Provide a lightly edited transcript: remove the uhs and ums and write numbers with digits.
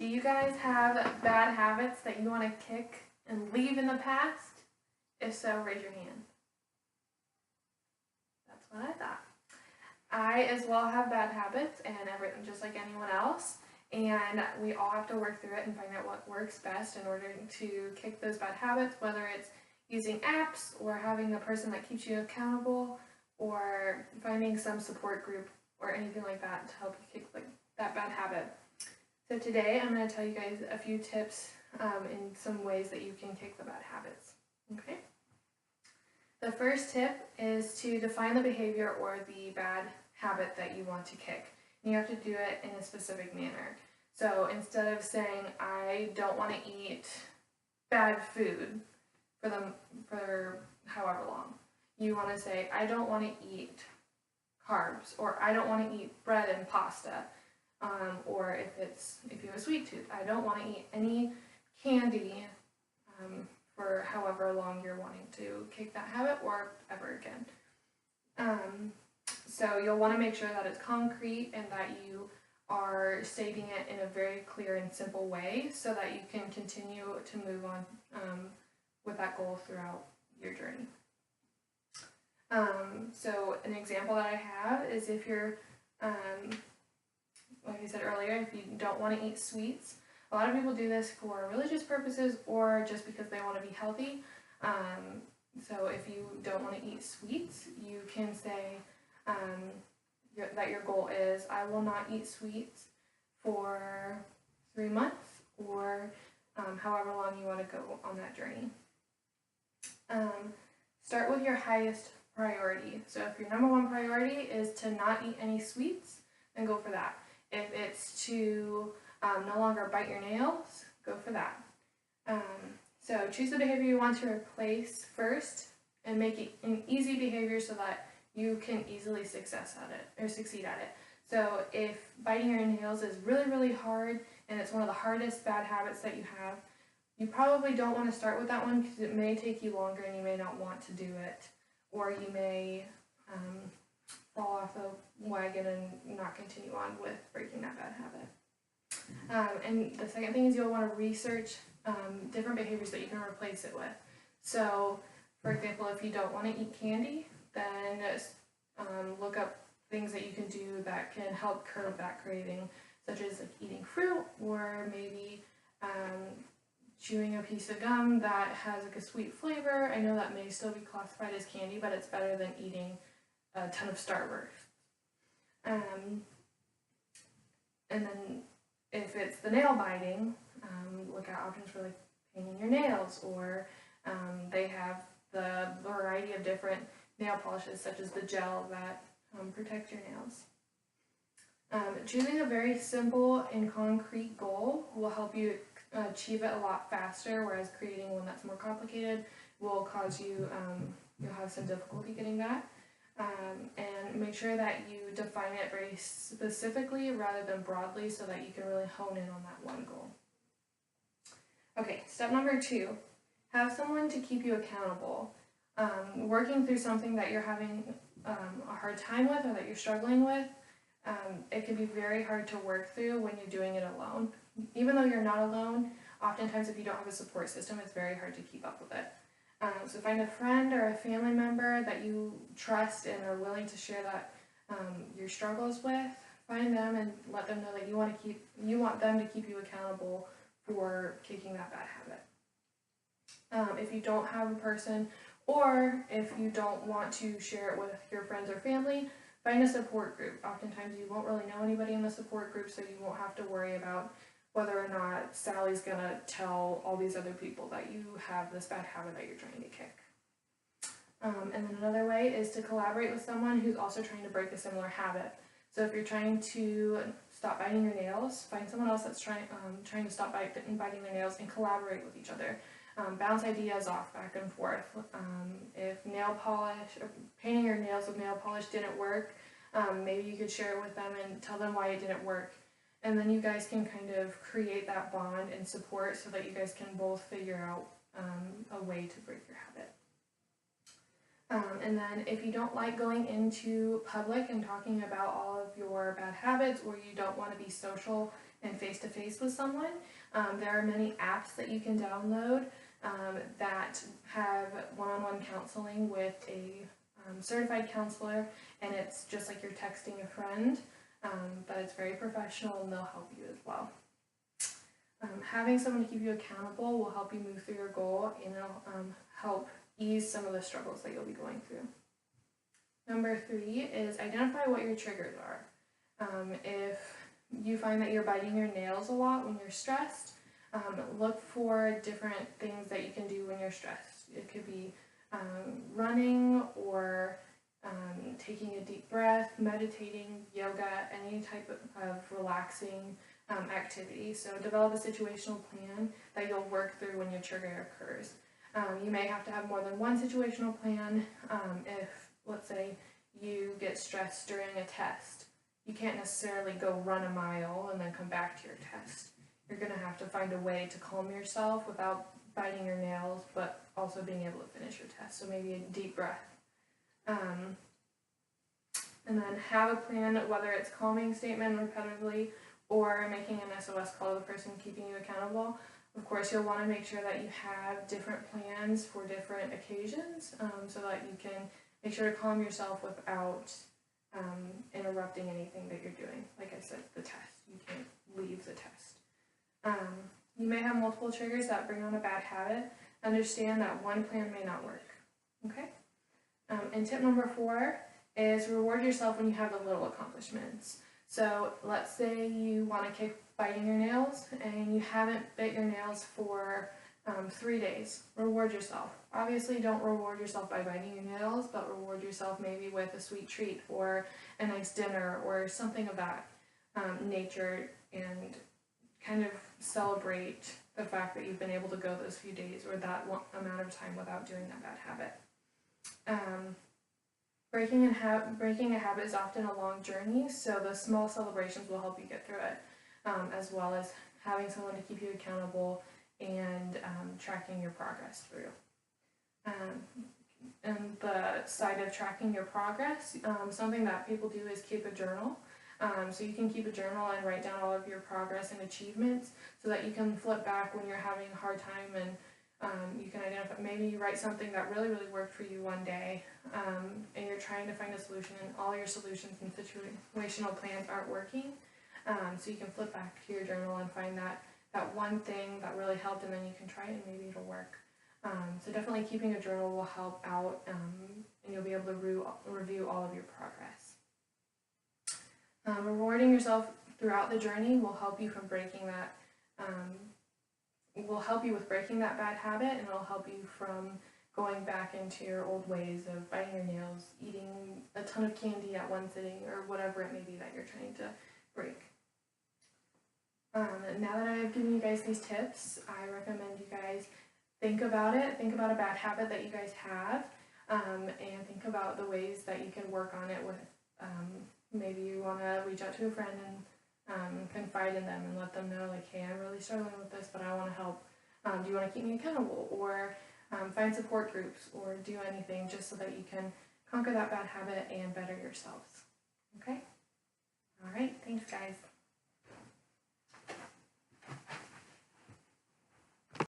Do you guys have bad habits that you want to kick and leave in the past? If so, raise your hand. That's what I thought. I as well have bad habits and everything just like anyone else. And we all have to work through it and find out what works best in order to kick those bad habits, whether it's using apps or having the person that keeps you accountable or finding some support group or anything like that to help you kick like that bad habit. So today I'm going to tell you guys a few tips in some ways that you can kick the bad habits. Okay. The first tip is to define the behavior or the bad habit that you want to kick. And you have to do it in a specific manner. So instead of saying, I don't want to eat bad food for however long, you want to say, I don't want to eat carbs, or I don't want to eat bread and pasta. Or if you have a sweet tooth, I don't want to eat any candy for however long you're wanting to kick that habit or ever again. So you'll want to make sure that it's concrete and that you are stating it in a very clear and simple way so that you can continue to move on with that goal throughout your journey. So an example that I have is if you're, like I said earlier, if you don't want to eat sweets, a lot of people do this for religious purposes or just because they want to be healthy. So if you don't want to eat sweets, you can say that your goal is, I will not eat sweets for 3 months or however long you want to go on that journey. Start with your highest priority. So if your number one priority is to not eat any sweets, then go for that. If it's to no longer bite your nails, go for that. So choose the behavior you want to replace first and make it an easy behavior so that you can easily succeed at it. So if biting your nails is really, really hard and it's one of the hardest bad habits that you have, you probably don't want to start with that one because it may take you longer and you may not want to do it, or you may fall off the wagon and not continue on with breaking that bad habit. And the second thing is you'll want to research different behaviors that you can replace it with. So, for example, if you don't want to eat candy, then look up things that you can do that can help curb that craving, such as like eating fruit or maybe chewing a piece of gum that has like a sweet flavor. I know that may still be classified as candy, but it's better than eating a ton of Starburst. And then if it's the nail biting, look at options for like painting your nails, or they have the variety of different nail polishes such as the gel that protect your nails. Choosing a very simple and concrete goal will help you achieve it a lot faster, whereas creating one that's more complicated will cause you, you'll have some difficulty getting that. And make sure that you define it very specifically rather than broadly so that you can really hone in on that one goal. Okay, step number 2, have someone to keep you accountable. Working through something that you're having a hard time with or that you're struggling with, it can be very hard to work through when you're doing it alone. Even though you're not alone, oftentimes if you don't have a support system, it's very hard to keep up with it. So find a friend or a family member that you trust and are willing to share that your struggles with. Find them and let them know that you want them to keep you accountable for kicking that bad habit. If you don't have a person, or if you don't want to share it with your friends or family, find a support group. Oftentimes you won't really know anybody in the support group, so you won't have to worry about whether or not Sally's gonna tell all these other people that you have this bad habit that you're trying to kick. And then another way is to collaborate with someone who's also trying to break a similar habit. So if you're trying to stop biting your nails, find someone else that's trying to stop biting their nails and collaborate with each other. Bounce ideas off back and forth. If nail polish or painting your nails with nail polish didn't work, maybe you could share it with them and tell them why it didn't work. And then you guys can kind of create that bond and support so that you guys can both figure out a way to break your habit. And then if you don't like going into public and talking about all of your bad habits, or you don't want to be social and face-to-face with someone, there are many apps that you can download that have one-on-one counseling with a certified counselor, and it's just like you're texting a friend, but it's very professional and they'll help you as well. Having someone to keep you accountable will help you move through your goal, and it'll help ease some of the struggles that you'll be going through. Number 3 is identify what your triggers are. If you find that you're biting your nails a lot when you're stressed, look for different things that you can do when you're stressed. It could be running, or taking a deep breath, meditating, yoga, any type of relaxing activity. So develop a situational plan that you'll work through when your trigger occurs. You may have to have more than one situational plan. If, let's say, you get stressed during a test, you can't necessarily go run a mile and then come back to your test. You're going to have to find a way to calm yourself without biting your nails, but also being able to finish your test. So maybe a deep breath. And then have a plan, whether it's calming statement repetitively or making an SOS call to the person keeping you accountable. Of course, you'll want to make sure that you have different plans for different occasions, so that you can make sure to calm yourself without interrupting anything that you're doing. Like I said, the test. You can't leave the test. You may have multiple triggers that bring on a bad habit. Understand that one plan may not work. Okay? And tip number 4 is reward yourself when you have the little accomplishments. So let's say you want to kick biting your nails and you haven't bit your nails for 3 days. Reward yourself. Obviously, don't reward yourself by biting your nails, but reward yourself maybe with a sweet treat or a nice dinner or something of that nature, and kind of celebrate the fact that you've been able to go those few days or that amount of time without doing that bad habit. Breaking a habit is often a long journey, so the small celebrations will help you get through it, as well as having someone to keep you accountable and tracking your progress through. And the side of tracking your progress, something that people do is keep a journal. So you can keep a journal and write down all of your progress and achievements so that you can flip back when you're having a hard time, and you can identify, maybe you write something that really, really worked for you one day, and you're trying to find a solution, and all your solutions and situational plans aren't working. So you can flip back to your journal and find that one thing that really helped, and then you can try it and maybe it'll work. So definitely keeping a journal will help out, and you'll be able to review all of your progress. Rewarding yourself throughout the journey will help you from breaking that, will help you with breaking that bad habit, and it'll help you from going back into your old ways of biting your nails, eating a ton of candy at one sitting, or whatever it may be that you're trying to break. Now that I've given you guys these tips, I recommend you guys think about it, think about a bad habit that you guys have, and think about the ways that you can work on it with, maybe you want to reach out to a friend and confide in them and let them know, like, hey, I'm really struggling with this, but I want to help. Do you want to keep me accountable? Or find support groups, or do anything just so that you can conquer that bad habit and better yourselves. Okay? All right, thanks guys.